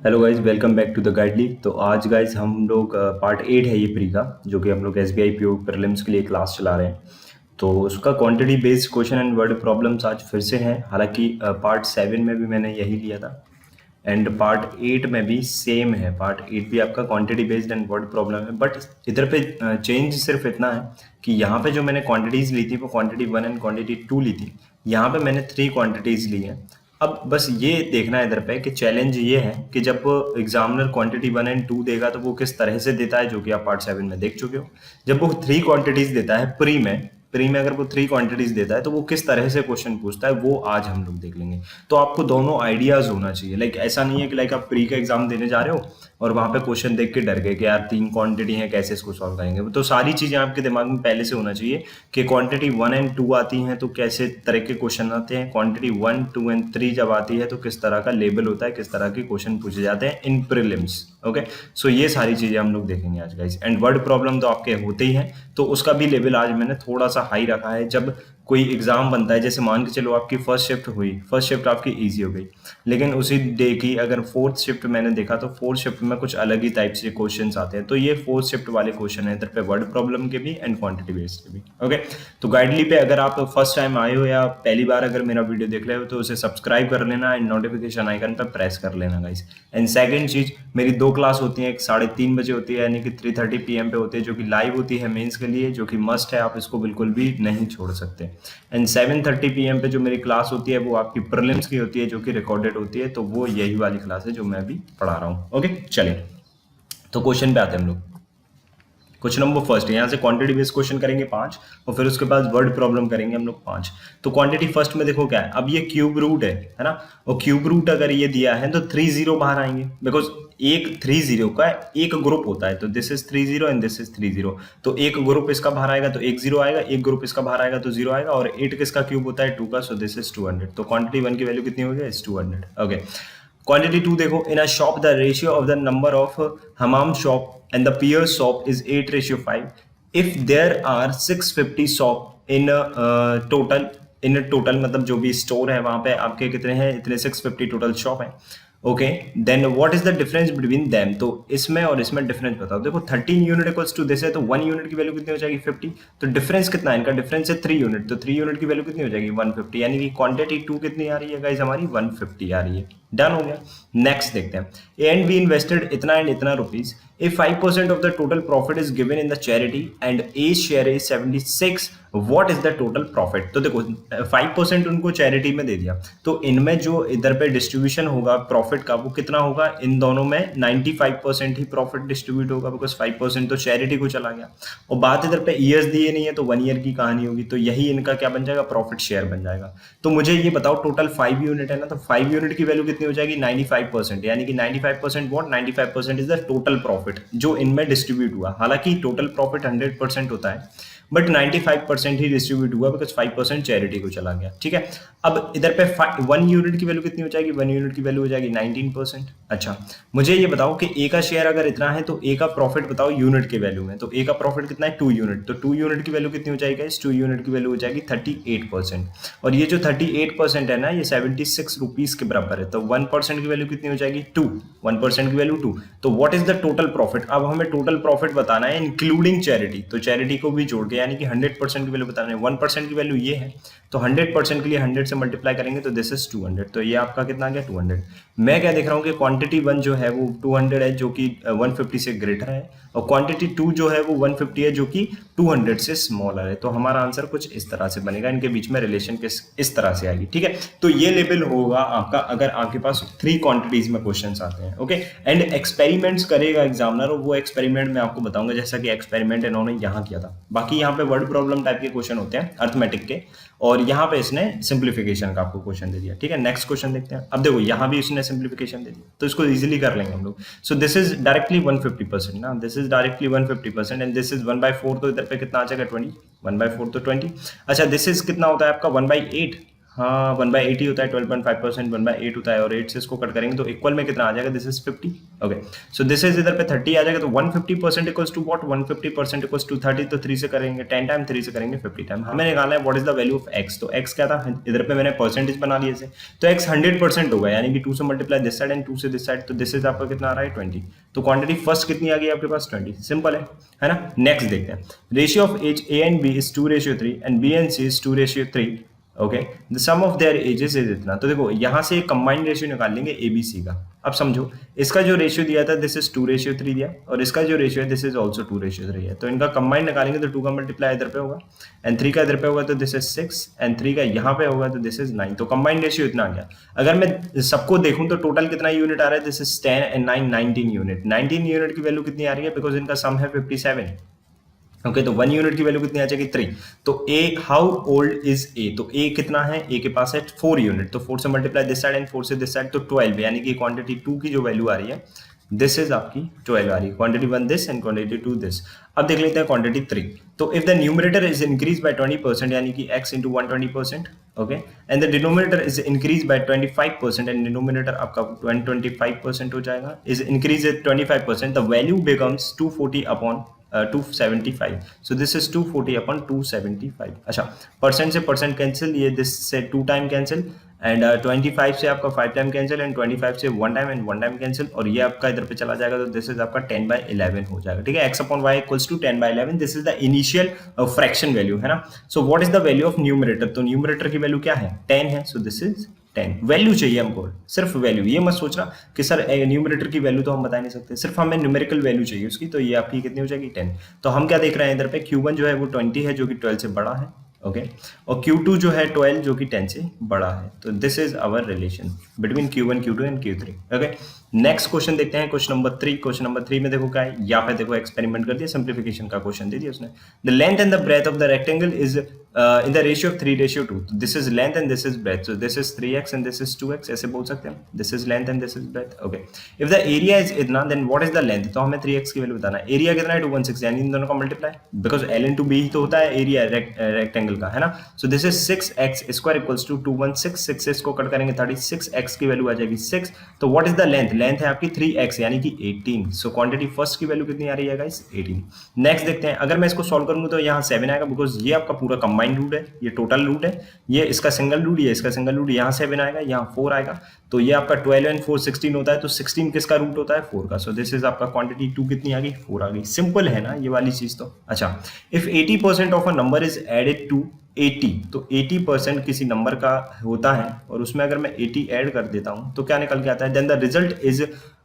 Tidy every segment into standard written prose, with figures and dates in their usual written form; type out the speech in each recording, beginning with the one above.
Hello guys, welcome back to the Guidely. तो आज guys हम लोग पार्ट 8 है ये प्री का, जो कि हम लोग S B I P O prelims के लिए क्लास चला रहे हैं। तो उसका quantity based question and word problems आज फिर से हैं। हालांकि पार्ट 7 में भी मैंने यही लिया था एंड पार्ट 8 में भी सेम है। पार्ट 8 भी आपका quantity based and word problem है, बट इधर पे चेंज सिर्फ इतना है कि यहाँ पे जो मैंने क्वांटिटीज ली थी वो क्वांटिटी 1 एंड क्वांटिटी 2 ली थी। यहाँ पे मैंने 3 क्वांटिटीज ली हैं। अब बस ये देखना है इधर पे कि चैलेंज ये है कि जब एग्जामिनर क्वांटिटी 1 एंड 2 देगा तो वो किस तरह से देता है, जो कि आप पार्ट 7 में देख चुके हो। जब वो 3 क्वांटिटीज देता है प्री में अगर वो 3 क्वांटिटीज देता है तो वो किस तरह से क्वेश्चन पूछता है वो आज हम लोग देख लेंगे। तो आपको दोनों आइडियाज होना चाहिए। लाइक ऐसा नहीं है कि लाइक आप प्री का एग्जाम देने जा रहे हो और वहां पे क्वेश्चन देख के डर गए कि यार 3 क्वांटिटी है, कैसे इसको सॉल्व करेंगे। तो सारी चीजें आपके दिमाग में पहले से होना चाहिए कि क्वांटिटी 1 एंड 2 आती हैं तो कैसे तरह के क्वेश्चन आते हैं, क्वांटिटी 1, 2 एंड 3 जब आती है तो किस तरह का लेवल होता है, किस तरह के क्वेश्चन पूछे जाते हैं इन प्रीलिम्स। ओके, सो ये सारी चीजें हम लोग देखेंगे आज गाइस। एंड वर्ड प्रॉब्लम तो आपके होते ही हैं, तो उसका भी लेवल आज मैंने थोड़ा सा हाई रखा है। जब कोई एग्जाम बनता है, जैसे मान के चलो आपकी फर्स्ट शिफ्ट हुई, फर्स्ट शिफ्ट आपकी इजी हो गई, लेकिन उसी डे की अगर फोर्थ शिफ्ट मैंने देखा तो फोर्थ शिफ्ट में कुछ अलग ही टाइप से क्वेश्चंस आते हैं। तो ये फोर्थ शिफ्ट वाले क्वेश्चन है इधर पे वर्ड प्रॉब्लम के भी एंड क्वांटिटी बेस्ड के भी। ओके, तो गाइडली पे अगर आप फर्स्ट टाइम आए हो या पहली बार अगर मेरा वीडियो देख रहे हो तो उसे सब्सक्राइब कर लेना एंड नोटिफिकेशन आइकन पर प्रेस कर लेना गाइस। एंड सेकंड चीज, मेरी 2 क्लास होती है, एक 3:30 बजे होती है यानी कि 3:30 PM पे होती है, जो कि लाइव होती है मेंस के लिए, जो कि मस्ट है, आप इसको बिल्कुल भी नहीं छोड़ सकते। एंड 7:30 PM पे जो मेरी क्लास होती है वो आपकी प्रीलिम्स की होती है, जो कि रिकॉर्डेड होती है। तो वो यही वाली क्लास है जो मैं अभी पढ़ा रहा हूँ। ओके, चलिए तो क्वेश्चन पे आते हैं हम लोग। क्वेश्चन नंबर फर्स्ट, यहाँ से क्वांटिटी बेस्ड क्वेश्चन करेंगे 5 और फिर उसके बाद वर्ड प्रॉब्लम करेंगे हम लोग 5। तो क्वांटिटी फर्स्ट में देखो क्या है, अब ये क्यूब रूट है ना। और क्यूब रूट अगर ये दिया है तो 3 0 बाहर आएंगे, बिकॉज एक 3 0 का एक ग्रुप होता है। तो this is 3 0 and this is 3 0। तो एक ग्रुप इसका बाहर आएगा तो एक 0 आएगा, एक ग्रुप इसका बाहर आएगा तो 0 आएगा। और 8 किसका क्यूब होता है, 2 का, सो दिस इज 200। तो क्वांटिटी 1 की वैल्यू कितनी हो गई, इज 200। ओके, क्वांटिटी 2 देखो, in a shop the ratio of the number of हमाम shop and the pear shop is 8:5। If there are 650 shop in total, in total मतलब जो भी स्टोर है वहां पे आपके कितने हैं, इतने 650 टोटल शॉप है। Okay, then what is the difference between them. तो इसमें और इसमें डिफरेंस बताओ। देखो 13 यूनिट इक्वल्स टू दिस है, तो 1 यूनिट की वैल्यू कितनी हो जाएगी, 50। तो डिफरेंस कितना है इनका, डिफरेंस है 3 यूनिट। तो 3 यूनिट की वैल्यू कितनी हो जाएगी, 150। यानी कि क्वांटिटी 2 कितनी आ रही है गाइस, हमारी 150 आ रही है। डन हो गया। नेक्स्ट देखते हैं, एंड वी इन्वेस्टेड इतना एंड इतना rupees. If 5% of the total profit is given in the charity and A share is 76, what is the total profit। तो देखो 5% उनको चैरिटी में दे दिया, तो इनमें जो इधर पे डिस्ट्रीब्यूशन होगा प्रॉफिट का वो कितना होगा, इन दोनों में 95% ही प्रॉफिट डिस्ट्रीब्यूट होगा, बिकॉज 5% तो चैरिटी को चला गया। और बात इधर पे ईयर्स दिए नहीं है तो 1 ईयर की कहानी होगी, तो यही इनका क्या बन जाएगा, प्रॉफिट शेयर बन जाएगा। तो मुझे ये बताओ, टोटल 5 यूनिट है ना, तो 5 यूनिट की वैल्यू कितनी हो जाएगी, 95%। यानी कि 95% what, 95% is the total profit जो इनमें डिस्ट्रीब्यूट हुआ। हालांकि टोटल प्रॉफिट 100% होता है, बट 95% ही डिस्ट्रीब्यूट हुआ, बिकॉज 5% चैरिटी को चला गया। ठीक है, अब इधर पे 1 यूनिट की वैल्यू कितनी हो जाएगी, 1 यूनिट की वैल्यू हो जाएगी 19%। अच्छा, मुझे ये बताओ कि ए का शेयर अगर इतना है तो ए का प्रॉफिट बताओ यूनिट के वैल्यू में। तो ए का प्रॉफिट कितना है, 2 यूनिट। तो 2 यूनिट की वैल्यू कितनी हो जाएगी, इस 2 यूनिट की वैल्यू हो जाएगी 38%। और ये जो 38% है ना, ये 76 रुपीज के बराबर है। तो 1% की वैल्यू कितनी हो जाएगी, 2। 1% की वैल्यू 2। तो what is the total profit. अब हमें टोटल प्रॉफिट बताना है इंक्लूडिंग चैरिटी, तो चैरिटी को भी जोड़ के, यानी कि 100% की वैल्यू बताना है। 1% की वैल्यू ये है, तो 100% के लिए 100 से मल्टीप्लाई करेंगे तो दिस इज 200। तो ये आपका कितना आ गया, 200। मैं क्या देख रहा हूँ कि क्वांटिटी 1 जो है वो 200 है, जो कि 150 से ग्रेटर है, और क्वांटिटी 2 जो है वो 150 है, जो कि 200 से स्मॉलर है। तो हमारा आंसर कुछ इस तरह से बनेगा, इनके बीच में रिलेशन इस तरह से आएगी। ठीक है, तो ये लेवल होगा आपका अगर आपके पास 3 क्वांटिटीज में क्वेश्चंस आते हैं। ओके, एंड एक्सपेरिमेंट्स करेगा एग्जामिनर, और वो एक्सपेरिमेंट मैं आपको बताऊंगा, जैसा कि एक्सपेरिमेंट इन्होंने यहाँ किया था। बाकी यहाँ पे वर्ड प्रॉब्लम टाइप के क्वेश्चन होते हैं अर्थमेटिक के, और यहाँ पे इसने सिंप्लीफिकेशन का आपको क्वेश्चन दे दिया। ठीक है, नेक्स्ट क्वेश्चन देखते हैं। अब देखो यहाँ भी इसने सिंप्लीफिकेशन दे दिया, तो इसको इजीली कर लेंगे हम लोग। सो दिस इज डायरेक्टली 150% ना, this is directly 150% and this is 1/4। तो इधर पे कितना आ जाएगा, 20। 1/4 तो 20। अच्छा, दिस इज कितना होता है आपका, 1/8। हाँ 1/80 होता है, 12.5% 1/8 होता है, और 8 से इसको कट करेंगे तो इक्वल में कितना आ जाएगा, this is 50। Okay, so this is इधर पे 30 आ जाएगा, तो 150% equals to what, 150% equals to 30, तो 3 से करेंगे 10 टाइम, 3 से करेंगे 50 टाइम। हमें निकालना है what is the value of x. तो एक्स क्या था, इधर पे मैंने परसेंटेज बना लिया इसे, तो एक्स 100% होगा, यानी कि 2 से मल्टीप्लाई दिस साइड एंड 2 से दिस साइड, तो दिस इज आपका कितना आ रहा है 20। तो क्वांटिटी फर्स्ट कितनी आ गई आपके पास, 20। सिंपल है ना। नेक्स्ट देखते हैं, ratio of age A and B is 2:3 and B and C is 2:3। Okay, the sum of their ages is इतना। तो देखो यहाँ से एक कंबाइंड रेशियो निकाल लेंगे ए बी सी का। अब समझो, इसका जो रेशियो दिया था दिस इज 2:3 दिया, और इसका जो रेशियो है दिस इज ऑल्सो 2:3 है, तो इनका कंबाइंड निकालेंगे तो 2 का मल्टीप्लाई इधर पे होगा एंड 3 का इधर पे होगा, तो दिस इज 6 एंड 3 का यहाँ पे होगा, तो दिस इज 9। तो कंबाइंड रेशियो इतना आ गया। अगर मैं सबको देखूं तो टोटल कितना यूनिट आ रहा है, this is 10 and 9 19 unit. 19 unit की वैल्यू कितनी आ रही है, बिकॉज इनका सम है 57। ओके, तो 1 यूनिट की वैल्यू कितनी आ जाएगी, 3। तो ए, हाउ ओल्ड इज ए, तो ए कितना है, ए के पास है 4 यूनिट, तो 4 से मल्टीप्लाई दिस साइड एंड 4 से दिस साइड, तो 12, यानी कि क्वांटिटी 2 की जो वैल्यू आ रही है दिस इज आपकी 12 आ रही है, quantity 1 this and quantity 2 this. अब देख लेते हैं क्वांटिटी 3। तो if the numerator is increase by 20%, यानी कि x into 120%, okay, and the denominator is increase by 25% and denominator आपका 125% हो जाएगा, is increase 25%, the value becomes 240 upon 275। So this is 240 upon 275। अच्छा, परसेंट से परसेंट कैंसिल, ये this से 2 time cancel and 25 से आपका 5 टाइम कैंसिल एंड 25 से 1 टाइम एंड 1 टाइम कैंसिल, और ये आपका इधर पे चला जाएगा, तो दिस इज आपका 10/11 हो जाएगा। ठीक है, x upon Y equals to 10/11, this is the initial fraction value, है ना। So what is the value of numerator, तो न्यूमरेटर की वैल्यू क्या है, 10 है, सो दिस इज 10। वैल्यू चाहिए हमको, सिर्फ वैल्यू, ये मत सोचना कि सर न्यूमरेटर की वैल्यू तो हम बता नहीं सकते, सिर्फ हमें न्यूमेरिकल वैल्यू चाहिए उसकी, तो ये आपकी कितनी हो जाएगी, 10। तो हम क्या देख रहे हैं इधर पे, Q1 जो है वो 20 है, जो कि 12 से बड़ा है, ओके, और Q2 जो है 12 जो कि 10 से बड़ा है। तो this is our relation between Q1 Q2 and Q3। Okay, next question देखते हैं, क्वेश्चन नंबर 3। क्वेश्चन नंबर 3 में देखो क्या है, यहाँ पे देखो एक्सपेरिमेंट कर दिया, सिंप्लीफिकेशन का क्वेश्चन दे दिया उसने। The length and the breadth of the rectangle is in the ratio of 3:2। This is length and this is breadth, so this is 3x and this is 2x, ऐसे बोल सकते हैं, this is length and this is breadth. Okay, if the area is इतना, then what is the length, तो हमें 3x की value बताना है। एरिया कितना है, 216, यानी इन दोनों का multiply, because l into B तो होता है एरिया रेक्टेंगल का, है ना। So this is 6x square equals to 216, 6 से इसको कट करेंगे 36, x की वैल्यू आ जाएगी 6। तो what is the length, length है आपकी 3x यानी कि 18। सो क्वांटिटी फर्स्ट की वैल्यू कितनी आ रही है गाइस, 18। नेक्स्ट देखते हैं, अगर मैं इसको सॉल्व करूंगा तो यहाँ 7 आएगा, बिकॉज ये आपका पूरा कंबाइंड रूट है, ये टोटल रूट है, ये इसका सिंगल रूट, ये इसका सिंगल रूट, यहाँ 7 आएगा, यहाँ 4 आएगा, तो ये आपका 12 एंड 4 16 होता है, तो 16 किसका रूट होता है, 4 का। सो दिस इज आपका क्वांटिटी 2 कितनी आ गई, 4 आ गई। सिंपल है ना ये वाली चीज तो। अच्छा, if 80% of a number is added to 80, तो 80% किसी नंबर का होता है, और उसमें अगर मैं 80 ऐड कर देता हूं तो क्या निकल के आता है, then the result is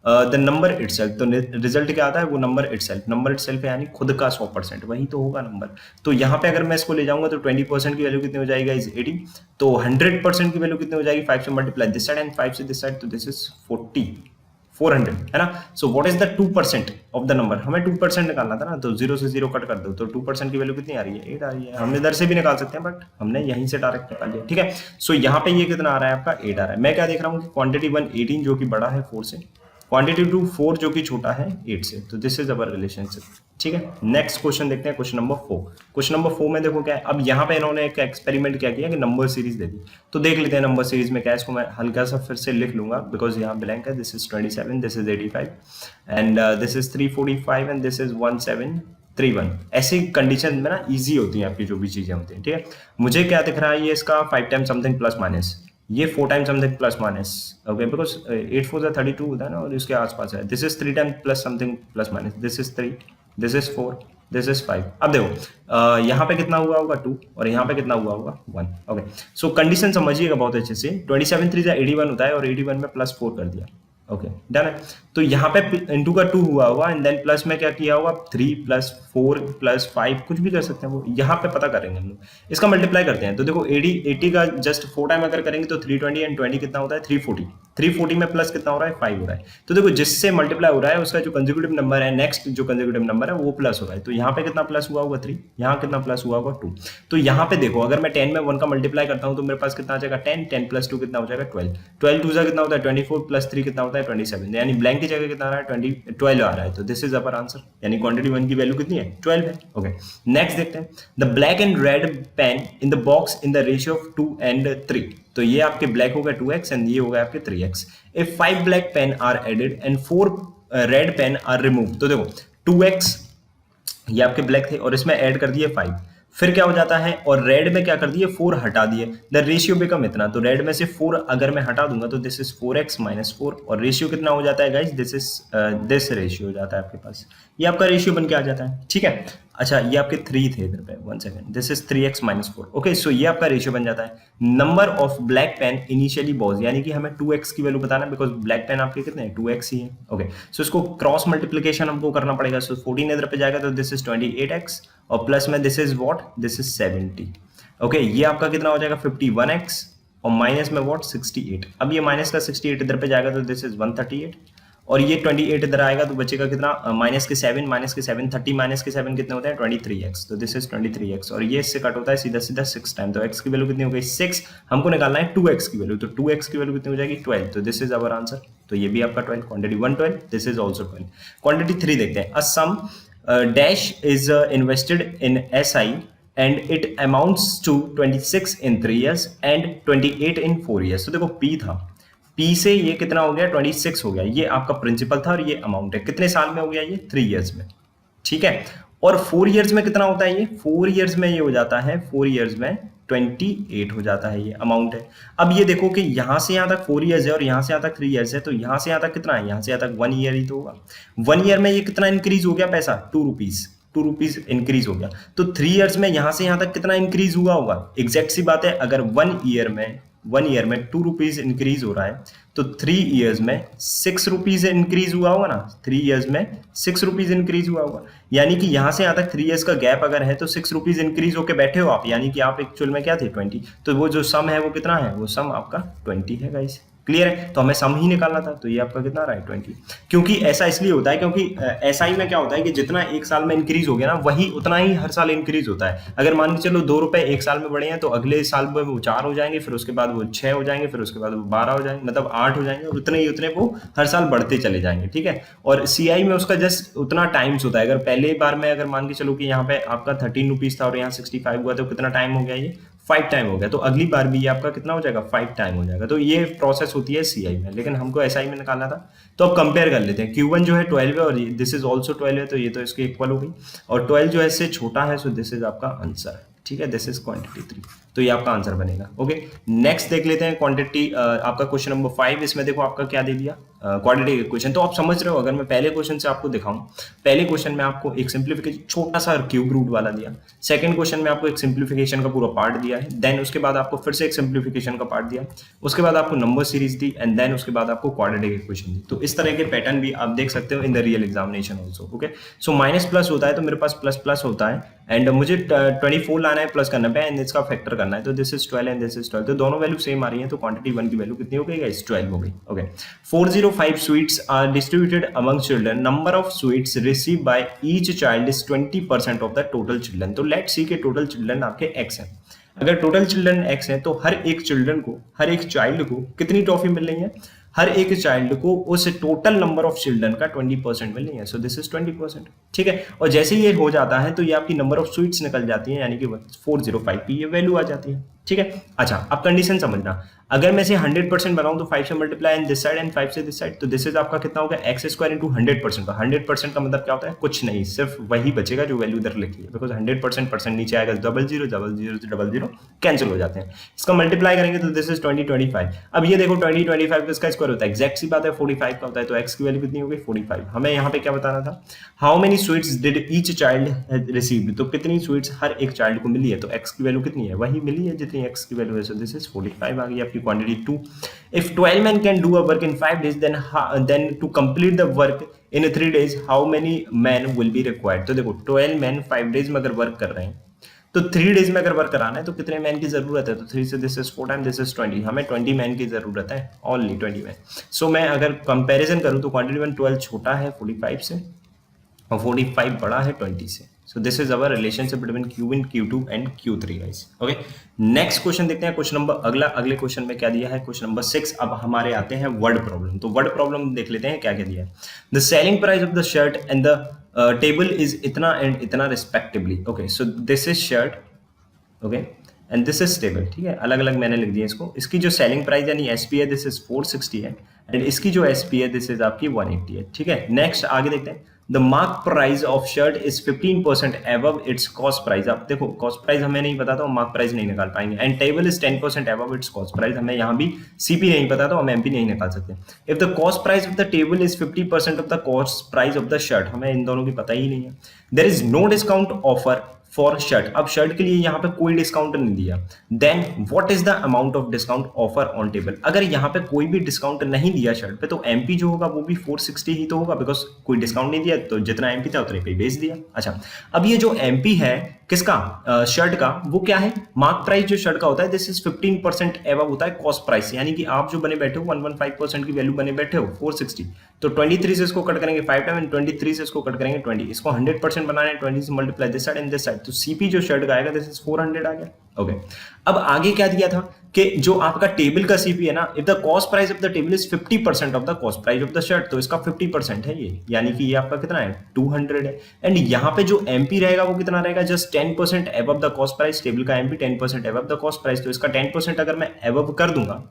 the number itself. तो रिजल्ट क्या आता है, वो नंबर इटसेल्फ, नंबर इटसेल्फ यानी खुद का 100%, वही तो होगा नंबर। तो यहाँ पे अगर मैं इसको ले जाऊंगा तो 20% की वैल्यू कितनी हो जाएगी इज 80, तो 100% की वैल्यू कितनी हो जाएगी, 5 से मल्टीप्लाई दिस साइड एंड 5 से दिस साइड, तो दिस इज 400, है ना। So what is the 2% of the number, हमें 2% निकालना था ना, तो 0 से 0 कट कर दो, तो 2% की वैल्यू कितनी आ रही है, 8 आ रही है। हम इधर से भी निकाल सकते हैं, बट हमने यहीं से डायरेक्ट निकाल लिया, ठीक है। सो यहाँ पे ये कितना आ रहा है आपका, 8 आ रहा है। मैं क्या देख रहा हूँ कि क्वांटिटी 1 18 जो कि बड़ा है 4 से, क्वांटिटी 2 4 जो कि छोटा है 8 से, तो दिस इज अवर रिलेशनशिप, ठीक है। नेक्स्ट क्वेश्चन देखते हैं, क्वेश्चन नंबर 4। क्वेश्चन नंबर 4 में देखो क्या है, अब यहाँ पे इन्होंने एक एक्सपेरिमेंट क्या किया कि नंबर सीरीज दे दी, तो देख लेते हैं नंबर सीरीज में क्या है। इसको मैं हल्का सा फिर से लिख लूंगा, बिकॉज यहाँ ब्लैंक है। This is 27, this is 85 and this is 345 and this is 1731। ऐसी कंडीशन में ना इजी होती है आपकी जो भी चीजें होती हैं, ठीक है। मुझे क्या दिख रहा है, ये इसका 5 टाइम समथिंग प्लस माइनस, ये 4 time something plus minus, okay, because 8 4 32 होता है ना, और इसके आसपास है। This is 3 time plus something plus minus, this is 3, this is 4, this is 5। अब देखो यहाँ पे कितना हुआ होगा 2, और यहाँ पे कितना हुआ होगा 1। ओके, सो कंडीशन समझिएगा बहुत अच्छे से। 27 3 81 होता है, और 81 में प्लस 4 कर दिया, ओके, डन है। तो यहाँ पे इंटू का 2 हुआ होगा, एंड देन प्लस में क्या किया होगा, 3 प्लस 4 प्लस 5, कुछ भी कर सकते हैं, वो यहाँ पे पता करेंगे हम लोग। इसका मल्टीप्लाई करते हैं, तो देखो 80 का जस्ट 4 टाइम अगर करेंगे तो 320 एंड 20 कितना होता है, 340। 340 में प्लस कितना हो रहा है 5 हो रहा है। तो देखो जिससे मल्टीप्लाई हो रहा है उसका जो कंसेक्यूटिव नंबर है, नेक्स्ट जो कंसेक्यूटिव नंबर है वो प्लस हो रहा है। तो यहाँ पे कितना प्लस हुआ होगा 3, यहाँ कितना प्लस हुआ होगा 2। तो यहाँ पे देखो अगर मैं 10 में 1 का मल्टीप्लाई करता हूँ तो मेरे पास कितना आ जाएगा 10, 10 प्लस 2 कितना हो जाएगा 12, 12 2 कितना होता है 24 प्लस 3 कितना होता है 27, यानी ब्लैंक की जगह कितना आ रहा है 12 आ रहा है। तो दिस इज अवर आंसर, यानी क्वांटिटी 1 की वैल्यू कितनी है 12 है। ओके नेक्स्ट देखते हैं, the black and red pain in the box in the ratio of 2 and 3। तो ये आपके ब्लैक होगा 2x एंड ये होगा आपके 3x। If 5 black pen are added and 4 red pen are remove. तो देखो 2x ये आपके ब्लैक थे और इसमें ऐड कर दिए 5, फिर क्या हो जाता है और रेड में क्या कर दिए 4 हटा दिए, द रेशियो बिकम इतना। तो रेड में से 4 अगर मैं हटा दूंगा तो दिस इज 4x माइनस 4 और रेशियो कितना हो जाता है guys, this is this ratio हो जाता है आपके पास, ये आपका रेशियो बन के आ जाता है। ठीक है, अच्छा ये आपके 3 थे इधर पे, 1 second, this is 3x minus 4। Okay so ये आपका रेशियो बन जाता है। Number of black pen initially बॉज, यानी कि हमें 2x की वैल्यू बताना है बिकॉज ब्लैक पेन आपके कितने हैं 2x ही है। ओके सो इसको क्रॉस मल्टीप्लीकेशन हमको करना पड़ेगा। सो 14 इधर पे जाएगा तो दिस इज 28x और प्लस में this is what, this is 70। Okay ये आपका कितना हो जाएगा 51x और माइनस में व्हाट 68। अब ये माइनस का 68 इधर पे जाएगा तो दिस इज 138 और ये 28 इधर आएगा तो बचेगा कितना माइनस के 7 30 माइनस के 7 कितने होते हैं 23x। तो दिस इज 23x और ये इससे कट होता है सीधा सीधा 6 टाइम। तो x की वैल्यू कितनी हो गई 6, हमको निकालना है 2x की वैल्यू। तो 2x की वैल्यू कितनी हो जाएगी 12। तो दिस इज आवर आंसर। तो ये भी आपका 12, quantity 1 12, this is also 12। Quantity 3 देखते हैं, a sum dash is invested in SI and it amounts to 26 in 3 years and 28 in 4 years। तो देखो P था, P से ये कितना हो गया 26 हो गया, ये आपका प्रिंसिपल था और ये अमाउंट है, कितने साल में हो गया ये 3 इयर्स में। ठीक है, और 4 इयर्स में कितना होता है ये 4 इयर्स में ये हो जाता है 4 इयर्स में 28 हो जाता है, ये अमाउंट है। अब ये देखो कि यहाँ से यहाँ तक 4 इयर्स है और यहाँ से यहाँ तक 3 इयर्स है, तो यहाँ से यहाँ तक कितना है, यहाँ से यहाँ तक 1 ईयर ही तो होगा। 1 ईयर में ये कितना इंक्रीज हो गया पैसा 2 रुपीज, 2 रुपीज इंक्रीज हो गया। तो 3 इयर्स में यहाँ से यहाँ तक कितना इंक्रीज हुआ होगा, एग्जैक्ट सी बात है, अगर 1 ईयर में 2 रुपीज इंक्रीज हो रहा है तो 3 इयर्स में 6 रुपीज इंक्रीज हुआ होगा ना, 3 इयर्स में 6 रुपीज इंक्रीज हुआ होगा। यानी कि यहाँ से यहाँ तक 3 इयर्स का गैप अगर है तो 6 रुपीज इंक्रीज होके बैठे हो आप, यानी कि आप एक्चुअल में क्या थे 20। तो वो जो सम है वो कितना है, वो सम आपका 20 है गाइस। क्लियर है, तो हमें सम ही निकालना था, तो ये आपका कितना रहा है 20। क्योंकि ऐसा इसलिए होता है क्योंकि SI में क्या होता है कि जितना एक साल में इंक्रीज हो गया ना वही उतना ही हर साल इंक्रीज होता है। अगर मान के चलो 2 रुपए एक साल में बढ़े हैं तो अगले साल में वो 4 हो जाएंगे, फिर उसके बाद वो 6 हो जाएंगे, फिर उसके बाद वो 12 हो जाएंगे, मतलब 8 हो जाएंगे और उतने वो हर साल बढ़ते चले जाएंगे। ठीक है, और CI में उसका जस्ट उतना टाइम्स होता है। अगर पहले बार में अगर मान के चलो कि यहाँ पे आपका 13 रुपीज था और यहाँ 65 हुआ तो कितना टाइम हो गया, ये 5 टाइम हो गया, तो अगली बार भी ये आपका कितना हो जाएगा 5 टाइम हो जाएगा। तो ये प्रोसेस होती है CI में, लेकिन हमको SI में निकालना था। तो अब कंपेयर कर लेते हैं, Q1 जो है 12 है और दिस इज ऑल्सो 12 है, तो ये तो इसके इक्वल हो गई, और 12 जो है इससे छोटा है, सो दिस इज आपका आंसर। ठीक है, दिस इज क्वांटिटी 3, तो ये आपका आंसर बनेगा। ओके नेक्स्ट देख लेते हैं क्वांटिटी आपका क्वेश्चन नंबर 5। इसमें देखो आपका क्या दे दिया क्वांटिटी क्वेश्चन, तो आप समझ रहे हो। अगर मैं पहले क्वेश्चन से आपको दिखाऊं, पहले क्वेश्चन में आपको एक सिंप्लीफिकेशन छोटा सा क्यूब रूट वाला दिया, सेकंड क्वेश्चन में आपको एक सिंप्लीफिकेशन का पूरा पार्ट दिया है, देन उसके बाद आपको फिर से एक सिंप्लीफिकेशन का पार्ट दिया, उसके बाद आपको नंबर सीरीज दी एंड देन उसके बाद आपको क्वाड्रेटिक इक्वेशन दी। तो इस तरह के पैटर्न भी आप देख सकते हो in the real examination also. Okay so minus plus होता है तो मेरे पास प्लस प्लस होता है एंड मुझे 24 लाना है, प्लस करना है एंड इसका फैक्टर करना है, तो this is 12 and this is 12, तो दोनों वैल्यू सेम आ रही है, तो क्वांटिटी 1 की वैल्यू कितनी हो गई गाइस 12 हो गई। Okay 405 sweets are distributed among children, number of sweets receive by each child is 20% of the total children. तो लेट्स सी के टोटल चिल्ड्रन आपके x हैं। अगर टोटल चिल्ड्रन x है तो हर एक चाइल्ड को कितनी टॉफी मिल रही है, हर एक चाइल्ड को उस टोटल नंबर ऑफ चिल्ड्रन का 20% मिल रही है, सो दिस इज 20%। ठीक है, और जैसे ही ये हो जाता है तो ये आपकी नंबर ऑफ स्वीट्स निकल जाती है, यानी कि 405 की ये वैल्यू आ जाती है। ठीक है, अच्छा अब कंडीशन समझना, अगर मैं इसे 100% बनाऊं तो 5 से multiply and this side and 5 से दिस साइड, तो दिस इज आपका कितना होगा x स्क्वायर इंटू 100%। का 100% का मतलब क्या होता है, कुछ नहीं, सिर्फ वही बचेगा जो वैल्यू इधर लिखी है, बिकॉज 100% नीचे आएगा 00 कैंसिल हो जाते हैं। इसका मल्टीप्लाई करेंगे तो दिस इज 2025। अब ये देखो 2025 तो इसका स्क्वायर होता है, एक्जैक्ट सी बात है 45 का होता है, तो x की वैल्यू कितनी हो गई 45। हमें यहाँ पे क्या बताना था, how many sweets did each child receive, तो कितनी स्वीट्स हर एक चाइल्ड को मिली है, तो x की वैल्यू कितनी है, वही मिली है जितनी x की वैल्यू है, सो दिस इज 45 आ गई आपकी quantity 2। If 12 men can do a work in 5 days, then to complete the work in 3 days, how many men will be required? तो देखो 12 men 5 days में अगर वर्क कर रहे हैं तो 3 डेज में अगर वर्क कराना है तो कितने मैन की जरूरत है, तो 3 से this is 4 time this is 20, हमें 20 मैन की जरूरत है, ओनली 20 मैन। सो मैं अगर कंपैरिजन करूं तो क्वांटिटी 1 12 छोटा है 45 से और 45 बड़ा है 20 से। सो this is our relationship between Q1 Q2 and Q3 guys. Okay, next question देखते हैं, क्वेश्चन नंबर अगले क्वेश्चन में क्या दिया है, क्वेश्चन नंबर 6। अब हमारे आते हैं वर्ड प्रॉब्लम। तो वर्ड प्रॉब्लम देख लेते हैं क्या क्या दिया है। The selling price of the shirt and the table is इतना एंड इतना respectively. Okay, so this is shirt, okay, and this is table, ठीक है, अलग अलग मैंने लिख दिया इसको। इसकी जो सेलिंग प्राइस यानी एसपी है दिस इज 460 है, एंड इसकी जो एसपी है दिस इज आपकी 180 है, ठीक है। नेक्स्ट आगे देखते हैं, the mark price of shirt is 15% above it's cost price. आप देखो कॉस्ट प्राइस हमें नहीं पता तो हम मार्क प्राइस नहीं निकाल पाएंगे, and table is 10% above it's cost price, हमें यहाँ भी सीपी नहीं पता तो हम एमपी नहीं निकाल सकते। If the cost price of the table is 50% of the cost price of the shirt, हमें इन दोनों की पता ही नहीं है। There is no discount offer for shirt, अब शर्ट के लिए यहाँ पे कोई डिस्काउंट नहीं दिया। Then what is the amount of discount offer on table, अगर यहाँ पे कोई भी डिस्काउंट नहीं दिया शर्ट पे तो एमपी जो होगा वो भी 460 ही तो होगा, बिकॉज कोई डिस्काउंट नहीं दिया तो जितना एमपी था उतने पे बेच दिया। अच्छा, अब ये जो एमपी है किसका, शर्ट का, वो क्या है, मार्क प्राइस जो शर्ट का होता है दिस इज 15% एवं होता है कॉस्ट प्राइस, यानी कि आप जो बने बैठे हो 115% की वैल्यू बने बैठे हो 460, तो 23 से इसको कट करेंगे 5 टाइम एंड 23 से इसको कट करेंगे 20, इसको 100% बनाना है, 20 से multiply this side and this side, तो सीपी जो शर्ट का आएगा दिस इज 400 आ गया। ओके, अब आगे क्या दिया था कि जो आपका टेबल का सीपी है ना, if the cost price of the table is 50% of the cost price of the shirt, तो इसका 50% है ये, यानी कि ये आपका कितना है 200 है, एंड यहाँ पे जो एमपी रहेगा वो कितना रहेगा, just 10% above the cost price, table का MP 10% above the cost price, तो इसका 10% अगर मैं एबव कर दूंगा,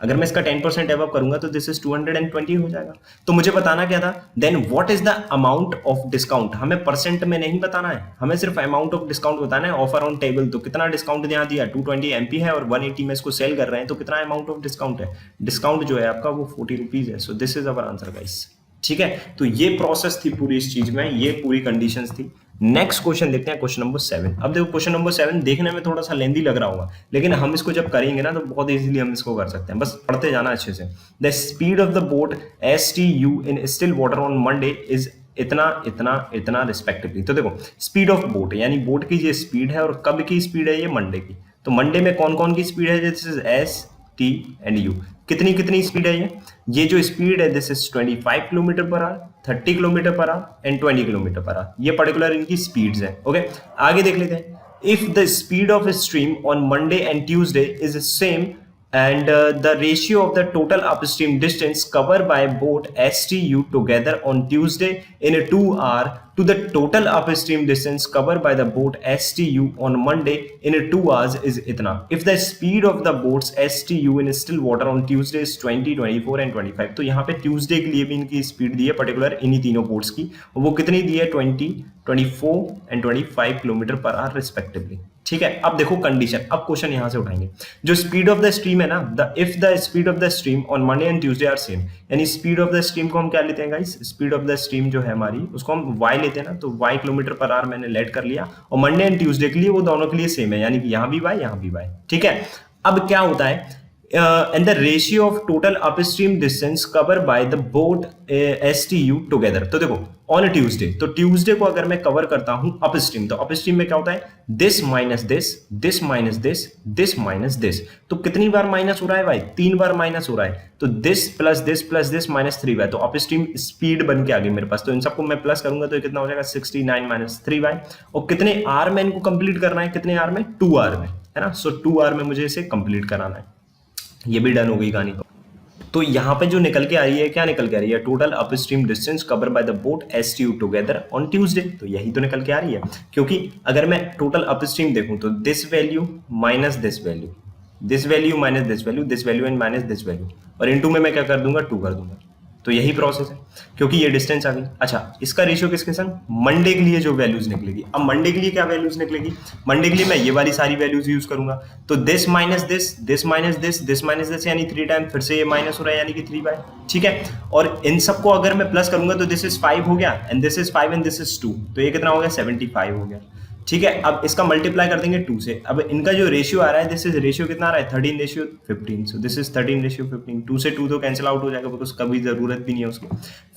अगर मैं इसका 10% एबव करूंगा तो दिस इज 220 हो जाएगा। तो मुझे बताना क्या था, then what is the amount of discount, हमें परसेंट में नहीं बताना है, हमें सिर्फ अमाउंट ऑफ डिस्काउंट बताना है। ऑफर ऑन टेबल, तो कितना डिस्काउंट यहाँ दिया, 220 एमपी है और 180 में इसको सेल कर रहे हैं, तो कितना अमाउंट ऑफ डिस्काउंट है, डिस्काउंट जो है आपका वो 40 रुपीज है। सो this is our answer guys, ठीक है। तो ये प्रोसेस थी पूरी इस चीज में, ये पूरी कंडीशंस थी। नेक्स्ट क्वेश्चन देखते हैं, क्वेश्चन नंबर 7। अब देखो क्वेश्चन नंबर 7 देखने में थोड़ा सा लेंदी लग रहा होगा, लेकिन हम इसको जब करेंगे ना तो बहुत इजीली हम इसको कर सकते हैं, बस पढ़ते जाना अच्छे से। The speed of the boat STU in still water on Monday is इतना इतना इतना रिस्पेक्टिवली। तो देखो स्पीड ऑफ बोट यानी बोट की जो स्पीड है और कब की स्पीड है, ये मंडे की। तो मंडे में कौन कौन की स्पीड है, this is ST and U, कितनी कितनी स्पीड है ये जो स्पीड है this is 25 kilometre per hour, 30 kilometre per hour and 20 kilometre per hour, ये पर्टिकुलर इनकी स्पीड्स है। ओके, आगे देख लेते हैं। If the speed of stream on Monday and Tuesday is same and the ratio of the total upstream distance covered by boat STU together on Tuesday in a 2 hour to the total upstream distance covered by the boat STU on Monday in a 2 hours is itna. If the speed of the boats STU in still water on Tuesday is 20, 24 and 25, तो यहाँ पे Tuesday के लिए भी इनकी speed दी है particular इन्हीं तीनों बोट्स की, वो कितनी दी है 20, 24 and 25 kilometre per hour respectively, ठीक है। अब देखो कंडीशन, अब क्वेश्चन यहां से उठाएंगे, जो स्पीड ऑफ द स्ट्रीम है ना, if the speed of the stream on Monday and Tuesday are same, यानी स्पीड ऑफ द स्ट्रीम को हम क्या लेते हैं guys, speed of the stream जो है हमारी उसको हम y लेते हैं ना, तो y किलोमीटर पर आवर मैंने लेट कर लिया, और मंडे एंड ट्यूसडे के लिए वो दोनों के लिए सेम है, यानी कि यहाँ भी y यहाँ भी y, ठीक है। अब क्या होता है, and the ratio of total upstream distance covered by the boat STU together, तो देखो ऑन ट्यूसडे, तो ट्यूसडे को अगर मैं कवर करता हूं अपस्ट्रीम, तो अपस्ट्रीम में क्या होता है, this minus this, this minus this, this minus this, तो कितनी बार माइनस हो रहा है भाई, 3 बार माइनस हो रहा है, तो this plus this plus this minus 3y, तो अपस्ट्रीम स्पीड बन के आ गई मेरे पास, तो इन सबको मैं प्लस करूंगा तो ये कितना हो जाएगा 69 माइनस 3y, और कितने आर में इनको कंप्लीट करना है, कितने आर में, 2 आर में, है ना। सो 2 आर में मुझे इसे कंप्लीट कराना है, ये भी डन हो गई कहानी। तो यहाँ पे जो निकल के आ रही है, क्या निकल के आ रही है, total upstream distance cover by the boat STU together on Tuesday, तो यही तो निकल के आ रही है, क्योंकि अगर मैं टोटल अपस्ट्रीम देखूं तो this value minus this value, this value minus this value, this value and minus this value, और इनटू में मैं क्या कर दूंगा, 2 कर दूंगा, तो यही प्रोसेस है, क्योंकि ये डिस्टेंस आ गई। अच्छा, इसका रेशियो किसके संग, मंडे के लिए जो वैल्यूज निकलेगी, अब मंडे के लिए क्या वैल्यूज निकलेगी, मंडे के लिए मैं ये वाली सारी वैल्यूज यूज करूंगा, तो this minus this, this minus this, this minus this, यानी 3 टाइम फिर से ये माइनस हो रहा है, यानी कि 3y, ठीक है। और इन सबको अगर मैं प्लस करूंगा तो दिस इज 5 हो गया, and this is 5 and this is 2, तो ये कितना हो गया, 75 हो गया, ठीक है, अब इसका मल्टीप्लाई कर देंगे 2 से। अब इनका जो रेशियो आ रहा है, दिस इज रेशियो कितना आ रहा है, 13:15। सो दिस इज 13:15। 2 से 2 तो कैंसिल आउट हो जाएगा, बिकॉज कभी जरूरत भी नहीं है उसकी।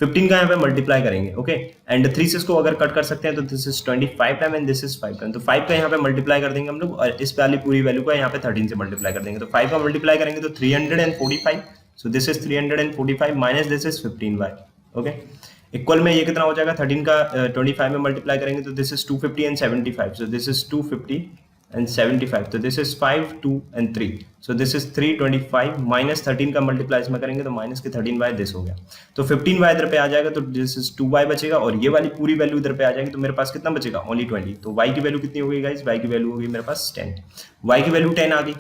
15 का यहाँ पे मल्टीप्लाई करेंगे, ओके। एंड 3 से इसको अगर कट कर सकते हैं तो this is 25 time and this is 5 time. तो 5 का यहाँ पे मल्टीप्लाई कर देंगे हम लोग, और इस वाली पूरी वैल्यू का यहाँ पे 13 से मल्टीप्लाई कर देंगे। तो 5 का मल्टीप्लाई करेंगे तो 345। सो this is 345 minus this is 15y, okay. Equal में ये कितना हो जाएगा, 13 का 25 में मल्टीप्लाई करेंगे तो this is 250 and 75। So this is 250 and 75। तो this is 5, 2 and 3। So this is 325 minus 13 का मल्टीप्लाई इसमें करेंगे तो माइनस के 13y दिस हो गया। तो 15y इधर पे आ जाएगा तो दिस इज 2y बचेगा, और ये वाली पूरी वैल्यू इधर पे आ जाएगी। तो मेरे पास कितना बचेगा, ओनली 20। तो y की वैल्यू कितनी हो गई गाइस, y की वैल्यू होगी मेरे पास 10। y की वैल्यू 10 आ गई।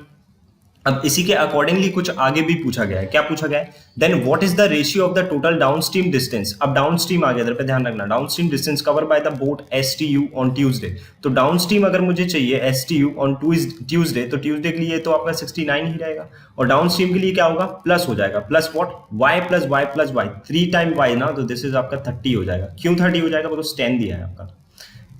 अब इसी के अकॉर्डिंगली कुछ आगे भी पूछा गया है। क्या पूछा गया है, then what is the ratio of the total downstream distance. अब डाउनस्ट्रीम आ गया, इधर पे ध्यान रखना, downstream distance cover by the boat STU on Tuesday. तो डाउनस्ट्रीम अगर मुझे चाहिए एसटीयू ऑन ट्यूसडे, तो ट्यूसडे के लिए तो आपका 69 ही रहेगा, और डाउनस्ट्रीम के लिए क्या होगा, प्लस हो जाएगा, plus what, y plus Y plus Y, 3 time y ना, तो दिस इज आपका 30 हो जाएगा। क्यों 30 हो जाएगा, बिकॉज 10 दिया है आपका,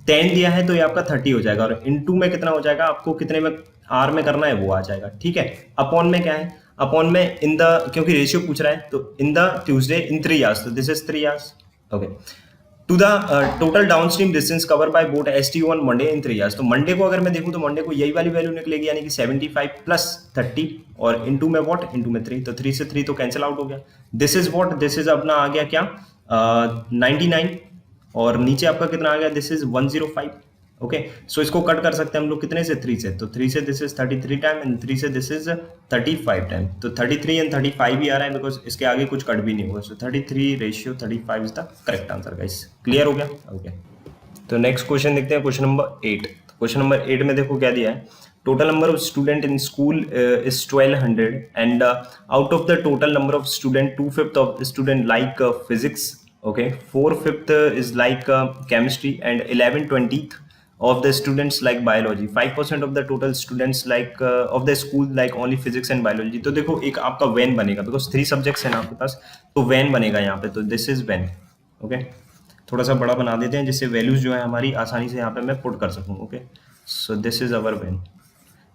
10 दिया है तो ये आपका 30 हो जाएगा, और इनटू में कितना हो जाएगा, आपको कितने में आर में करना है वो आ जाएगा, ठीक है। अपॉन में क्या है, अपॉन में इन द, क्योंकि रेशियो पूछ रहा है, तो in the Tuesday in 3 hours, तो this is 3 hours, okay. To the total downstream distance cover by boat STU on Monday in 3 hours. तो मंडे को अगर मैं देखूं तो मंडे को यही वाली वैल्यू निकलेगी, यानी कि 75 प्लस 30, और इनटू में व्हाट, इनटू में 3, तो 3 से 3 तो कैंसिल आउट हो गया। This is what, this is अपना आ गया क्या, 99, और नीचे आपका कितना आ गया, दिस इज 105, ओके। सो इसको कट कर सकते हैं हम लोग कितने से, 3 से। तो 3 से दिस इज 33 टाइम एंड 3 से दिस इज 35 टाइम। तो 33 एंड 35 ही आ रहा है, बिकॉज इसके आगे कुछ कट भी नहीं होगा। सो 33 ratio 35 is the correct answer guys. Clear हो गया, ओके। तो नेक्स्ट क्वेश्चन देखते हैं, क्वेश्चन नंबर 8। क्वेश्चन नंबर 8 में देखो क्या दिया है, total number of student in school is 1200 and out of the total number of student 2/5 of student like physics, okay, 4/5 is like chemistry, and 11/20 of the students like biology, 5% of the total students like of the school like only physics and biology। तो देखो एक आपका van बनेगा, because 3 subjects हैं ना आपके पास, तो van बनेगा यहाँ पे। तो दिस इज वैन, ओके। थोड़ा सा बड़ा बना देते हैं जिससे वैल्यूज जो है हमारी आसानी से यहाँ पे मैं पुट कर सकूँ, okay. So this is our Venn.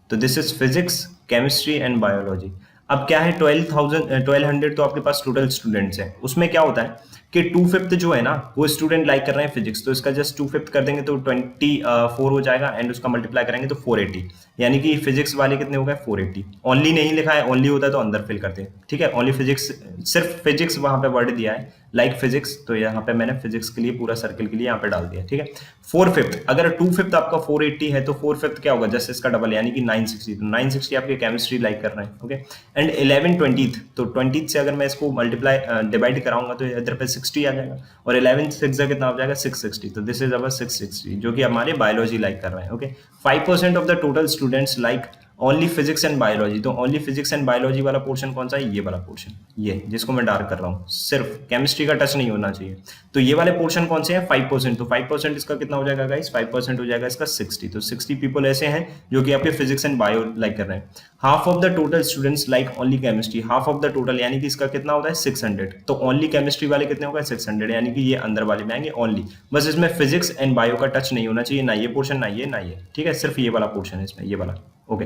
तो this is physics, chemistry and biology. अब क्या है, 1200 तो आपके पास टोटल स्टूडेंट्स हैं। उसमें क्या होता है कि 2/5 जो है ना, वो स्टूडेंट लाइक कर रहे हैं फिजिक्स, तो इसका जस्ट 2/5 कर देंगे तो 24 हो जाएगा, एंड उसका मल्टीप्लाई करेंगे तो 480, यानी कि फिजिक्स वाले कितने हो गए, 480। ओनली नहीं लिखा है, ओनली होता है तो अंदर फिल करते हैं, ठीक है। ओनली फिजिक्स, सिर्फ फिजिक्स वहां पे वर्ड दिया है लाइक फिजिक्स, तो यहाँ पे मैंने फिजिक्स के लिए पूरा सर्किल के लिए यहाँ पे डाल दिया, ठीक है। 4/5, अगर 2/5 आपका 480 है तो 4/5 क्या होगा, जस्ट इसका डबल, यानी कि 960। तो 960 आपके केमिस्ट्री लाइक कर रहे हैं, ओके। एंड 11/20, तो 20 से अगर मैं इसको मल्टीप्लाई डिवाइड कराऊंगा तो इधर पे 60 आ जाएगा, और 11 से कितना हो जाएगा, 660। तो दिस इज अवर 660, जो कि हमारे बायोलॉजी लाइक कर रहे हैं, okay. 5% of the total students like only physics and biology. तो ओनली फिजिक्स एंड बायोलॉजी वाला पोर्शन कौन सा है, ये वाला पोर्शन, ये जिसको मैं डार्क कर रहा हूँ, सिर्फ केमिस्ट्री का टच नहीं होना चाहिए। तो ये वाले पोर्शन कौन से हैं, 5%। तो 5% इसका कितना हो जाएगा गाइस, 5% हो जाएगा इसका 60। तो 60 पीपल ऐसे हैं जो कि आपके फिजिक्स एंड बायो लाइक कर रहे हैं। Half of the total students like only chemistry, half of the total, यानी कि इसका कितना होता है 600। तो ओनली केमिस्ट्री वाले कितने होगा, 600, यानी कि ये अंदर वाले में आएंगे ओनली। बस इसमें फिजिक्स एंड बायो का टच नहीं होना चाहिए, ना ये पोर्शन, ना ये, ना ये, ठीक है। सिर्फ ये वाला पोर्शन है इसमें, ये वाला, ओके।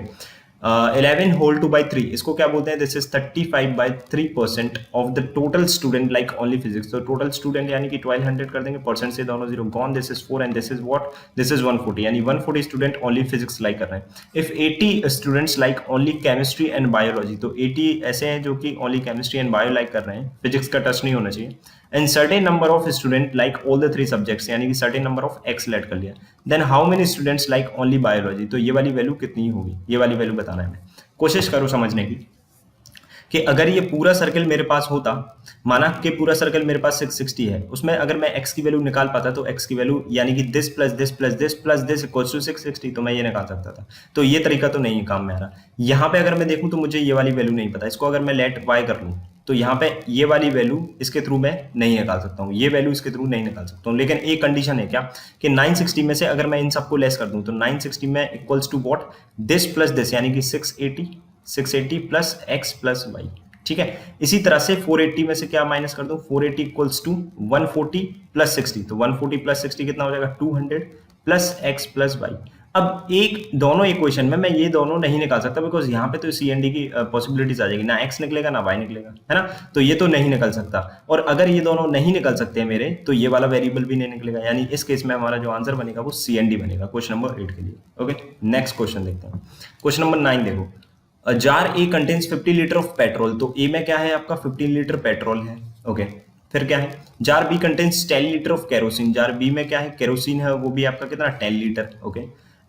11 होल 2/3, इसको क्या बोलते हैं, this is 35/3% of the total student like only physics. तो टोटल स्टूडेंट यानी कि 1200 कर देंगे, परसेंट से दोनों zero gone, this is 4 and this is what, this is 140, यानी 140 स्टूडेंट ओनली फिजिक्स लाइक कर रहे हैं। If 80 students like only chemistry and biology, तो 80 ऐसे हैं जो कि only chemistry and bio like कर रहे हैं, फिजिक्स का टच नहीं होना चाहिए। And certain number of student like all the 3 subjects, यानी कि सर्टेन नंबर ऑफ एक्स लेट कर लिया। Then how many students like only biology, तो ये वाली वैल्यू कितनी होगी, ये वाली वैल्यू बताना है हमें। कोशिश करो समझने की कि अगर ये पूरा सर्कल मेरे पास होता, माना कि पूरा सर्कल मेरे पास 660 है, उसमें अगर मैं x की वैल्यू निकाल पाता तो x की वैल्यू यानी कि this plus this plus this plus this equals to 660, तो मैं ये निकाल सकता था। तो ये तरीका तो नहीं है काम में आ रहा। यहाँ पे अगर मैं देखूं तो मुझे ये वाली वैल्यू नहीं पता, इसको अगर मैं लेट y कर लूँ तो यहाँ पे ये वाली वैल्यू इसके थ्रू मैं नहीं निकाल सकता हूँ, ये वैल्यू इसके थ्रू नहीं निकाल सकता हूँ। लेकिन एक कंडीशन है क्या, कि 960 में से अगर मैं इन सबको लेस कर दूं तो 960 में equals to what, this plus this, यानी कि 680 प्लस x प्लस y, ठीक है। इसी तरह से 480 में से क्या माइनस कर दूं, 480 इक्वल्स टू 140 प्लस 60, तो 140 प्लस 60 कितना हो जाएगा, 200 प्लस एक्स प्लस वाई। अब एक दोनों इक्वेशन में मैं ये दोनों नहीं निकाल सकता, बिकॉज यहाँ पे तो सी एंड डी की पॉसिबिलिटीज आ जाएगी, ना एक्स निकलेगा ना वाई निकलेगा, है ना। तो ये तो नहीं निकल सकता, और अगर ये दोनों नहीं निकल सकते मेरे, तो ये वाला वेरिएबल भी नहीं निकलेगा, यानी इस केस में हमारा जो आंसर बनेगा वो सी एंड डी बनेगा क्वेश्चन नंबर 8 के लिए। ओके, नेक्स्ट क्वेश्चन देखते हैं। क्वेश्चन नंबर 9 देखो, jar A contains 50 litre of petrol. तो ए में क्या है आपका 15 लीटर पेट्रोल है। ओके, फिर क्या है, jar B contains 10 litre of kerosene. Jar B में क्या है, केरोसिन है, वो भी आपका कितना 10 litre. Okay,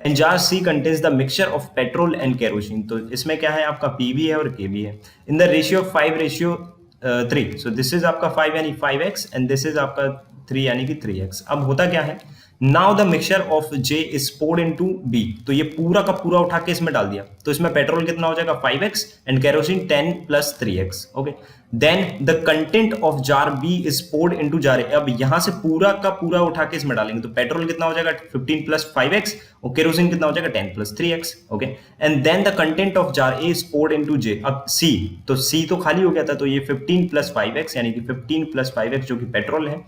and jar C contains the mixture of petrol and kerosene. तो इसमें क्या है आपका पी भी है और के भी है, इन the ratio 5:3। So this is आपका 5 यानी 5x, एंड दिस इज आपका 3 यानी कि 3x। अब होता क्या है, now the mixture of J is poured into B। तो ये पूरा का पूरा उठा के इसमें डाल दिया, तो इसमें पेट्रोल कितना हो जाएगा 5x and kerosene 10 plus 3x। Okay, then the content of jar B is poured into jar A। अब यहां से पूरा का पूरा उठा के इसमें डालेंगे, तो पेट्रोल कितना हो जाएगा 15 प्लस 5x और केरोसिन कितना हो जाएगा 10 plus 3x। Okay, and then the content of jar A is poured into J। अब C, तो C तो खाली हो गया था, तो ये 15 प्लस 5x यानी कि 15 प्लस 5x जो कि पेट्रोल है,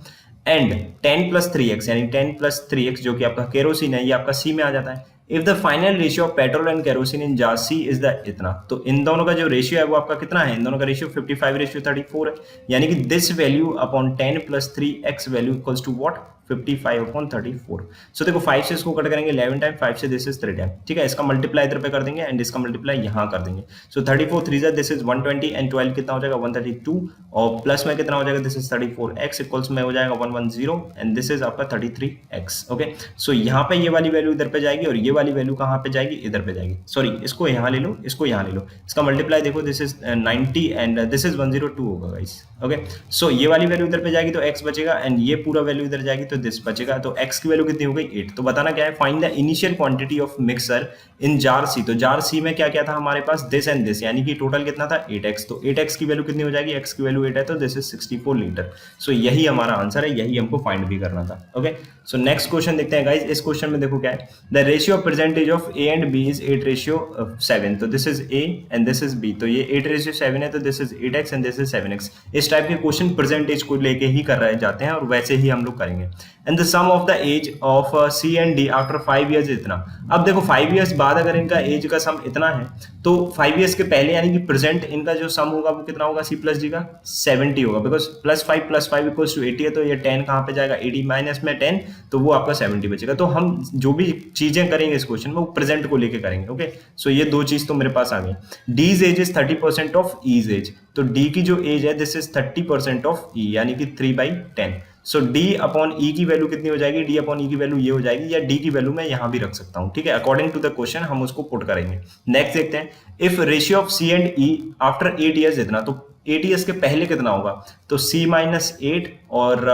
एंड 10 प्लस 3x यानी 10 प्लस 3x जो कि आपका केरोसिन है, ये आपका सी में आ जाता है। If the final ratio of petrol and kerosene in jar C is the इतना, तो इन दोनों का जो रेशियो है वो आपका कितना है, इन दोनों का रेशियो 55:34 है, यानी कि this value upon 10 plus 3x value equals to what 55/34। So देखो 5 से इसको कट करेंगे 11 टाइम, 5 से दिस इज 3 टाइम, ठीक है। इसका मल्टीप्लाई इधर पे कर देंगे एंड इसका मल्टीप्लाई यहाँ कर देंगे। सो 34 3 दिस इज 120 एंड 12 कितना हो जाएगा 132, और प्लस में कितना हो जाएगा दिस इज 34x इक्वल्स में हो जाएगा 110 एंड दिस इज आपका 33x। ओके, सो यहाँ पे ये वाली वैल्यू इधर पे जाएगी और ये वाली वैल्यू कहाँ पे जाएगी, इधर पे जाएगी। सॉरी, इसको यहाँ ले लो, इसको यहाँ ले लो, इसका मल्टीप्लाई देखो this is 90 and this is 102 होगा गाइस। ओके, सो ये वाली वैल्यू इधर पे जाएगी तो x बचेगा, एंड ये पूरा वैल्यू इधर जाएगी तो दिस बचेगा। तो x की वैल्यू कितनी हो गई 8। तो बताना क्या है, find the initial quantity of mixture in jar C. तो जार सी में क्या क्या था हमारे पास, दिस एंड दिस, यानी कि टोटल कितना था 8x। तो 8x की वैल्यू कितनी हो जाएगी, x की वैल्यू 8 है तो दिस इज 64 लीटर। सो यही हमारा आंसर है, यही हमको फाइंड भी करना था। ओके, सो नेक्स्ट क्वेश्चन देखते हैं गाइस। इस क्वेश्चन में देखो क्या है, the ratio of percentage of A and B is 8:7। तो this is A and this is B, तो ये 8:7 है तो this is 8x and this is 7x। इस टाइप के क्वेश्चन परसेंटेज को लेके ही कर रहे जाते हैं और वैसे ही हम लोग करेंगे। And the sum of the age of C and D after 5 years इतना। अब देखो 5 इयर्स बाद अगर इनका एज का सम इतना है, तो 5 इयर्स के पहले यानी कि प्रेजेंट इनका जो सम होगा वो कितना होगा C प्लस D का 70 होगा, बिकॉज प्लस 5 इक्वल्स टू 80 है, तो ये 10 कहाँ पे जाएगा 80 माइनस में 10, तो वो आपका 70 बचेगा। तो हम जो भी चीजें करेंगे इस क्वेश्चन में वो प्रेजेंट को लेके करेंगे। ओके, सो ये दो चीज तो मेरे पास आ गई। D's age is 30% of E's age, तो D की जो एज है दिस इज 30% ऑफ E यानी कि 3/10। सो D अपॉन E की वैल्यू कितनी हो जाएगी, D अपॉन E की वैल्यू ये हो जाएगी, या D की वैल्यू मैं यहां भी रख सकता हूं, ठीक है। अकॉर्डिंग टू द क्वेश्चन हम उसको पुट करेंगे। नेक्स्ट देखते हैं, if ratio of C and E after 8 years इतना, तो 8 इयर्स के पहले कितना होगा, तो C माइनस 8 और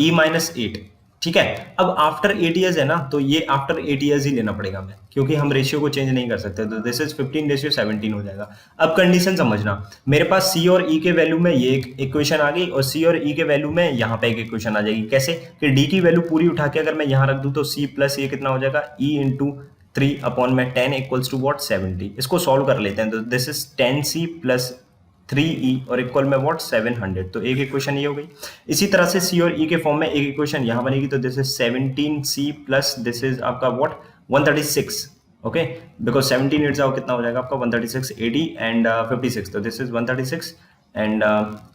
E माइनस 8, ठीक है। अब आफ्टर 8 इयर्स है ना, तो ये आफ्टर 8 इयर्स ही लेना पड़ेगा हमें, क्योंकि हम रेशियो को चेंज नहीं कर सकते। तो दिस इज 15:17 हो जाएगा। अब कंडीशन समझना, मेरे पास C और E के वैल्यू में ये एक इक्वेशन आ गई और C और E के वैल्यू में यहाँ पे एक इक्वेशन आ जाएगी। कैसे कि D की वैल्यू पूरी उठा के अगर मैं यहाँ रख दूं तो C प्लस ये कितना हो जाएगा E इंटू 3 अपॉन में 10 इक्वल्स टू व्हाट 70। इसको सॉल्व कर लेते हैं, तो this is 10C plus 3E और इक्वल में व्हाट 700। तो एक इक्वेशन ये हो गई। इसी तरह से C और E के फॉर्म में एक इक्वेशन यहाँ बनेगी, तो this is 17C plus this is आपका व्हाट 136। ओके, बिकॉज 17 8 कितना हो जाएगा आपका 136, 80 एंड 56, तो दिस इज 136 एंड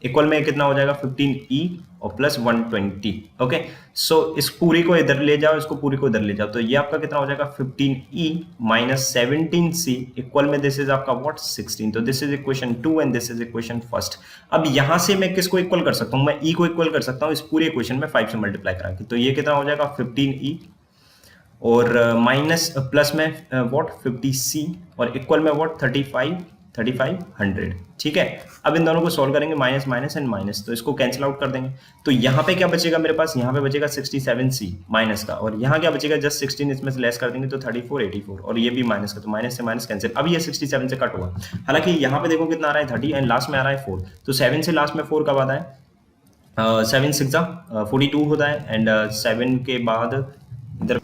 इक्वल में कितना हो जाएगा 15E और प्लस 120। ओके, सो इस पूरी को इधर ले जाओ, इसको पूरी को इधर ले जाओ, तो ये आपका कितना हो जाएगा 15E माइनस 17C इक्वल में दिस इज आपका व्हाट 16। तो this is equation 2 and this is equation first. अब यहां से मैं किसको इक्वल कर सकता हूं, मैं E को इक्वल कर सकता हूं इस पूरे इक्वेशन में 5 से मल्टीप्लाई करा के। तो ये कितना हो जाएगा 15E और माइनस प्लस में व्हाट 50C और इक्वल में व्हाट 3500, ठीक है। अब इन दोनों को सॉल्व करेंगे, माइनस माइनस एंड माइनस, तो इसको कैंसिल आउट कर देंगे। तो यहाँ पे क्या बचेगा मेरे पास, यहाँ पे बचेगा 67C माइनस का, और यहाँ क्या बचेगा जस्ट 16 इसमें से लेस कर देंगे तो 34 84, और ये भी माइनस का, तो माइनस से माइनस कैंसिल। अब ये 67 से कट हुआ, हालांकि यहाँ पे देखो कितना आ रहा है 30 एंड लास्ट में आ रहा है 4, तो 7 से लास्ट में 4 कब आता है 7 6 42 होता है, एंड 7 के बाद इधर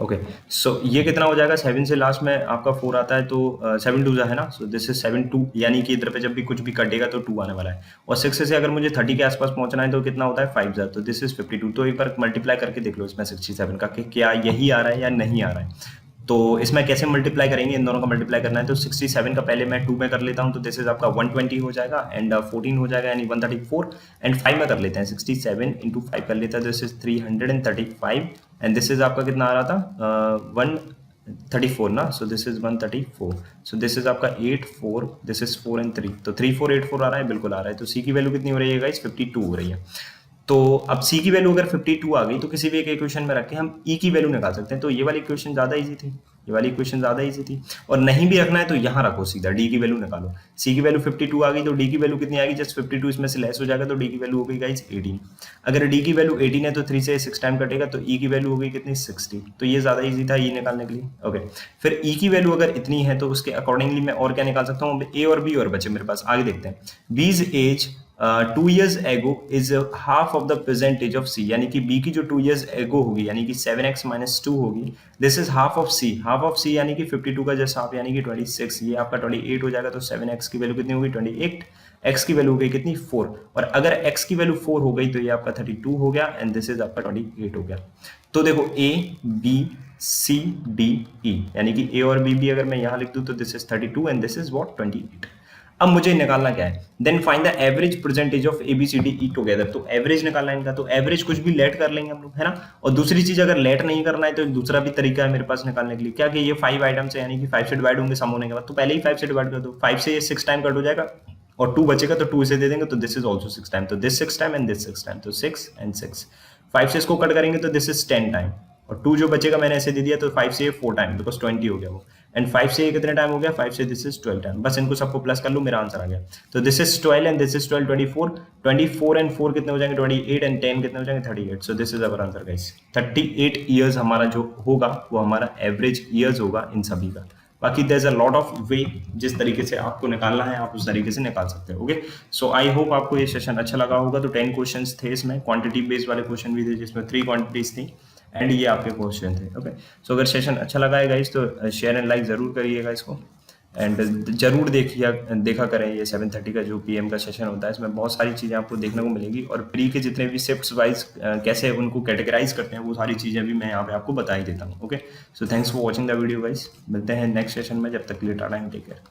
ओके, सो ये कितना हो जाएगा? 7 से लास्ट में आपका 4 आता है, तो 7 2 है ना, सो दिस इज 7 2, यानी कि इधर पे जब भी कुछ भी कटेगा तो 2 आने वाला है। और 6 से अगर मुझे 30 के आसपास पहुंचना है तो कितना होता है? 5 तो दिस इज 52। तो एक बार मल्टीप्लाई करके देख लो इसमें 67 का कि क्या यही आ रहा है या नहीं आ रहा है। तो इसमें कैसे मल्टीप्लाई करेंगे? इन दोनों का मल्टीप्लाई करना है तो 67 का पहले मैं 2 में कर लेता हूँ, तो दिस इज आपका 120 हो जाएगा, एंड 14 हो जाएगा यानी 134, एंड 5 में कर लेते हैं, 67 इंटू 5 कर लेते हैं, this is 335, and this is आपका कितना आ रहा था? 134 ना, so this is 134, so this is आपका 84, दिस इज 4 एंड 3, तो 3484 आ रहा है, बिल्कुल आ रहा है। तो सी की वैल्यू कितनी हो रही है गाइस? 52 हो रही है। तो अब सी की वैल्यू अगर 52 आ गई तो किसी भी एक इक्वेशन में रख के हम ई की वैल्यू निकाल सकते हैं। तो ये वाली इक्वेशन ज़्यादा इजी थी, ये वाली इक्वेशन ज़्यादा इजी थी। और नहीं भी रखना है तो यहाँ रखो, सीधा डी की वैल्यू निकालो। सी की वैल्यू 52 आ गई तो डी की वैल्यू कितनी आएगी? जस्ट 52 इसमें से लेस हो जाएगा तो डी की वैल्यू हो गई गाइस 18। अगर डी की वैल्यू 18 है तो 3 से 6 टाइम कटेगा तो ई की वैल्यू हो गई कितनी? 60। तो ये ज़्यादा ईजी था ई निकालने के लिए। ओके, फिर ई की वैल्यू अगर इतनी है तो उसके अकॉर्डिंगली मैं और क्या निकाल सकता हूँ? ए और बी और बचे मेरे पास, आगे देखते हैं। बीज as 2 years ago is half of the present age of C, यानी कि B की जो 2 years ago होगी यानी कि 7x minus 2 होगी, this is half of C, half of C यानी कि 52 का जस्ट हाफ यानी कि 26, ये आपका 28 हो जाएगा। तो 7x की वैल्यू कितनी होगी? 28, x की वैल्यू हो गई कितनी? 4, और अगर x की वैल्यू 4 हो गई तो ये आपका 32 हो गया, एंड दिस इज आपका 28 हो गया। तो देखो A B C D E, यानी कि A और B भी अगर मैं यहाँ लिख दूँ तो this is 32 and this is what? 28। अब मुझे निकालना क्या है? Then find the average percentage of A B C D E together. तो एवरेज निकालना है इनका, तो एवरेज कुछ भी लेट कर लेंगे हम लोग, है ना। और दूसरी चीज अगर लेट नहीं करना है तो एक दूसरा भी तरीका है मेरे पास निकालने के लिए, क्या कि ये 5 आइटम्स है यानी कि 5 से डिवाइड होंगे सम होने के बाद, तो पहले ही 5 से डिवाइड कर दो। 5 से ये 6 टाइम कट हो जाएगा और 2 बचेगा तो 2 इसे दे देंगे, तो दिस इज ऑल्सो 6 टाइम, तो this 6 time and this 6 time, तो 6 एंड 6। 5 से इसको कट करेंगे तो दिस इज 10 टाइम, और 2 जो बचेगा मैंने ऐसे दे दिया तो 5 से 4 टाइम, बिकॉज 20 हो गया वो, एंड 5 से कितने टाइम हो गया? 5 से दिस इज 12 टाइम। बस इनको सबको प्लस कर लो, मेरा आंसर आ गया। तो this is 12 and this is 12, 24, 24 and 4 कितने हो जाएंगे? 28, एंड 10 कितने हो जाएंगे? 38। सो this is our answer guys. 38 years हमारा जो होगा वो हमारा एवरेज ईयर्स होगा इन सभी का। बाकी there is a lot of way, जिस तरीके से आपको निकालना है आप उस तरीके से निकाल सकते हो। ओके, सो आई होप आपको ये सेशन अच्छा लगा होगा। तो 10 क्वेश्चंस थे इसमें, क्वांटिटी बेस्ड वाले क्वेश्चन भी थे जिसमें 3 क्वांटिटीज थी, एंड ये आपके क्वेश्चन थे। ओके, सो अगर सेशन अच्छा लगा है गाइस तो शेयर एंड लाइक जरूर करिएगा इसको, एंड जरूर देखा करें ये 7:30 का जो पीएम का सेशन होता है। इसमें बहुत सारी चीज़ें आपको देखने को मिलेगी, और प्री के जितने भी शिफ्ट्स वाइज कैसे उनको कैटेगराइज करते हैं वो सारी चीज़ें भी मैं यहाँ पे आपको बता ही देता हूँ। Okay, so thanks for watching the video guys, मिलते हैं नेक्स्ट सेशन में, जब तक के लिए टाटा एंड टेक केयर।